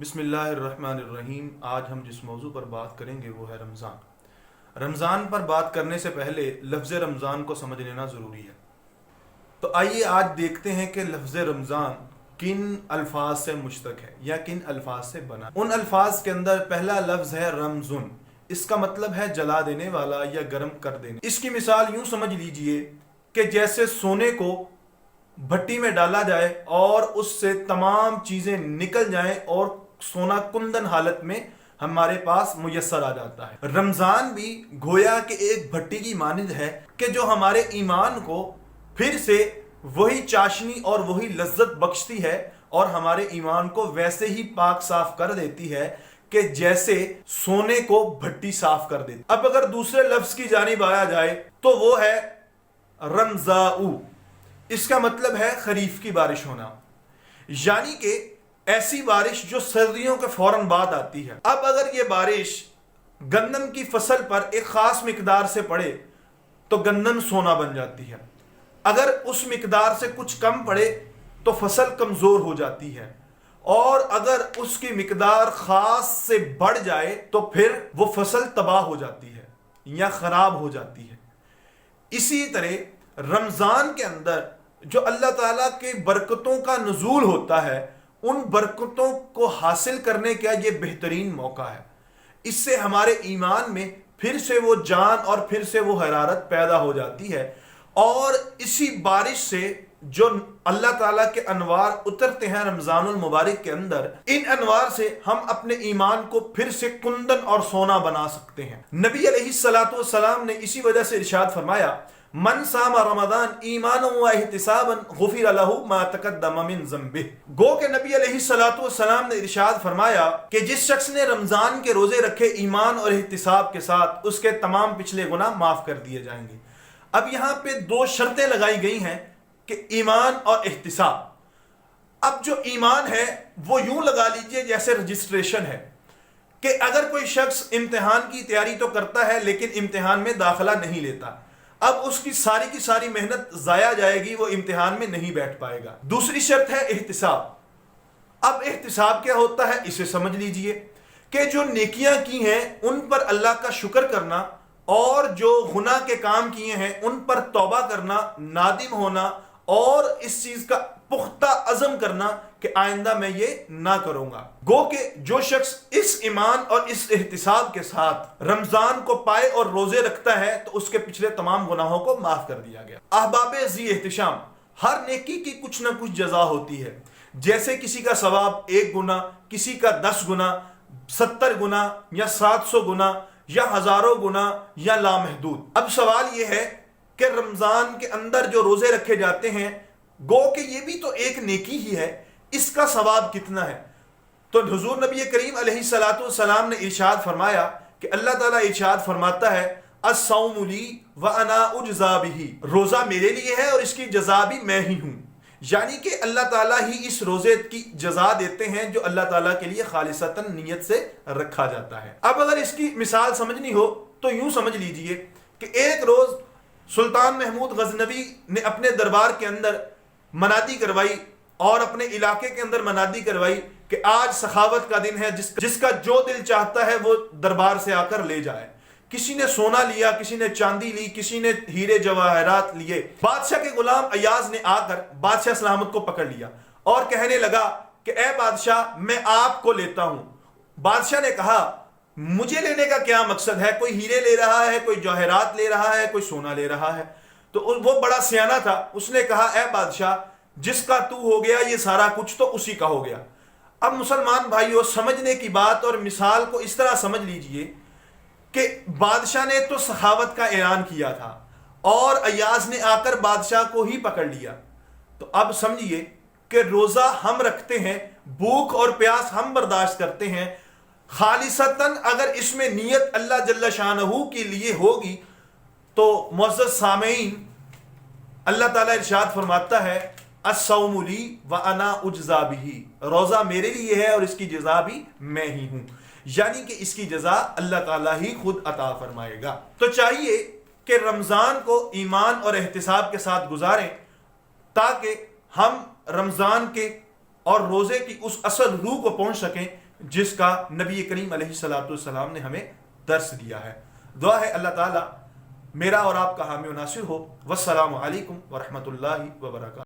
بسم اللہ الرحمن الرحیم۔ آج ہم جس موضوع پر بات کریں گے وہ ہے رمضان۔ رمضان پر بات کرنے سے پہلے لفظ رمضان کو سمجھ لینا ضروری ہے۔ تو آئیے آج دیکھتے ہیں کہ لفظ رمضان کن الفاظ سے مشتق ہے یا کن الفاظ سے بنا۔ ان الفاظ کے اندر پہلا لفظ ہے رمضن۔ اس کا مطلب ہے جلا دینے والا یا گرم کر دینے۔ اس کی مثال یوں سمجھ لیجئے کہ جیسے سونے کو بھٹی میں ڈالا جائے اور اس سے تمام چیزیں نکل جائیں اور سونا کندن حالت میں ہمارے پاس میسر آ جاتا ہے۔ رمضان بھی گویا کہ ایک بھٹی کی مانند ہے کہ جو ہمارے ایمان کو پھر سے وہی چاشنی اور وہی لذت بخشتی ہے اور ہمارے ایمان کو ویسے ہی پاک صاف کر دیتی ہے کہ جیسے سونے کو بھٹی صاف کر دیتی۔ اب اگر دوسرے لفظ کی جانب آیا جائے تو وہ ہے رمضاؤ۔ اس کا مطلب ہے خریف کی بارش ہونا، یعنی کہ ایسی بارش جو سردیوں کے فوراً بعد آتی ہے۔ اب اگر یہ بارش گندم کی فصل پر ایک خاص مقدار سے پڑے تو گندم سونا بن جاتی ہے، اگر اس مقدار سے کچھ کم پڑے تو فصل کمزور ہو جاتی ہے، اور اگر اس کی مقدار خاص سے بڑھ جائے تو پھر وہ فصل تباہ ہو جاتی ہے یا خراب ہو جاتی ہے۔ اسی طرح رمضان کے اندر جو اللہ تعالیٰ کے برکتوں کا نزول ہوتا ہے، ان برکتوں کو حاصل کرنے کا یہ بہترین موقع ہے۔ اس سے ہمارے ایمان میں پھر سے وہ جان اور پھر سے وہ حرارت پیدا ہو جاتی ہے، اور اسی بارش سے جو اللہ تعالیٰ کے انوار اترتے ہیں رمضان المبارک کے اندر، ان انوار سے ہم اپنے ایمان کو پھر سے کندن اور سونا بنا سکتے ہیں۔ نبی علیہ الصلوۃ والسلام نے اسی وجہ سے ارشاد فرمایا، من صام رمضان ایمانا و احتسابا غفر له ما تقدم من ذنبه۔ گو کہ نبی علیہ الصلوۃ والسلام نے ارشاد فرمایا کہ جس شخص نے رمضان کے روزے رکھے ایمان اور احتساب کے ساتھ، اس کے تمام پچھلے گناہ معاف کر دیے جائیں گے۔ اب یہاں پہ دو شرطیں لگائی گئی ہیں کہ ایمان اور احتساب۔ اب جو ایمان ہے وہ یوں لگا لیجئے جیسے رجسٹریشن ہے کہ اگر کوئی شخص امتحان کی تیاری تو کرتا ہے لیکن امتحان میں داخلہ نہیں لیتا، اب اس کی ساری محنت ضائع جائے گی، وہ امتحان میں نہیں بیٹھ پائے گا۔ دوسری شرط ہے احتساب۔ اب احتساب کیا ہوتا ہے اسے سمجھ لیجئے کہ جو نیکیاں کی ہیں ان پر اللہ کا شکر کرنا، اور جو گناہ کے کام کیے ہیں ان پر توبہ کرنا، نادم ہونا، اور اس چیز کا پختہ عزم کرنا کہ آئندہ میں یہ نہ کروں گا۔ گو کہ جو شخص اس ایمان اور اس احتساب کے ساتھ رمضان کو پائے اور روزے رکھتا ہے تو اس کے پچھلے تمام گناہوں کو معاف کر دیا گیا۔ احباب ذی احتشام، ہر نیکی کی کچھ نہ کچھ جزا ہوتی ہے۔ جیسے کسی کا ثواب 1 گنا، کسی کا 10 گنا، 70 گنا یا 700 گنا یا ہزاروں گنا یا لامحدود۔ اب سوال یہ ہے کہ رمضان کے اندر جو روزے رکھے جاتے ہیں، گو کہ یہ بھی تو ایک نیکی ہی ہے، اس کا ثواب کتنا ہے؟ تو حضور نبی کریم علیہ الصلوۃ والسلام نے ارشاد فرمایا کہ اللہ تعالیٰ ارشاد فرماتا ہے، الصوم لی وانا اجزا بہ، روزہ میرے لیے ہے اور اس کی جزا بھی میں ہی ہوں۔ یعنی کہ اللہ تعالیٰ ہی اس روزے کی جزا دیتے ہیں جو اللہ تعالیٰ کے لیے خالصتاً نیت سے رکھا جاتا ہے۔ اب اگر اس کی مثال سمجھنی ہو تو یوں سمجھ لیجئے کہ ایک روز سلطان محمود غزنوی نے اپنے دربار کے اندر منادی کروائی اور اپنے علاقے کے اندر منادی کروائی کہ آج سخاوت کا دن ہے، جس کا جو دل چاہتا ہے وہ دربار سے آ کر لے جائے۔ کسی نے سونا لیا، کسی نے چاندی لی، کسی نے ہیرے جواہرات لیے۔ بادشاہ کے غلام ایاز نے آ کر بادشاہ سلامت کو پکڑ لیا اور کہنے لگا کہ اے بادشاہ، میں آپ کو لیتا ہوں۔ بادشاہ نے کہا، مجھے لینے کا کیا مقصد ہے؟ کوئی ہیرے لے رہا ہے، کوئی جواہرات لے رہا ہے، کوئی سونا لے رہا ہے۔ تو وہ بڑا سیانہ تھا، اس نے کہا، اے بادشاہ، جس کا تو ہو گیا یہ سارا کچھ تو اسی کا ہو گیا۔ اب مسلمان بھائیوں، سمجھنے کی بات اور مثال کو اس طرح سمجھ لیجئے کہ بادشاہ نے تو سخاوت کا اعلان کیا تھا اور ایاز نے آ کر بادشاہ کو ہی پکڑ لیا۔ تو اب سمجھیے کہ روزہ ہم رکھتے ہیں، بھوک اور پیاس ہم برداشت کرتے ہیں، خالصتاً اگر اس میں نیت اللہ جل شانہ کے لیے ہوگی تو معزز سامعین، اللہ تعالیٰ ارشاد فرماتا ہے، الصوم لی وانا اجزا بہ، روزہ میرے لیے ہے اور اس کی جزا بھی میں ہی ہوں، یعنی کہ اس کی جزا اللہ تعالیٰ ہی خود عطا فرمائے گا۔ تو چاہیے کہ رمضان کو ایمان اور احتساب کے ساتھ گزاریں تاکہ ہم رمضان کے اور روزے کی اس اصل روح کو پہنچ سکیں جس کا نبی کریم علیہ الصلوۃ والسلام نے ہمیں درس دیا ہے۔ دعا ہے اللہ تعالیٰ میرا اور آپ کا حامی و ناصر ہو۔ والسلام علیکم ورحمۃ اللہ وبرکاتہ۔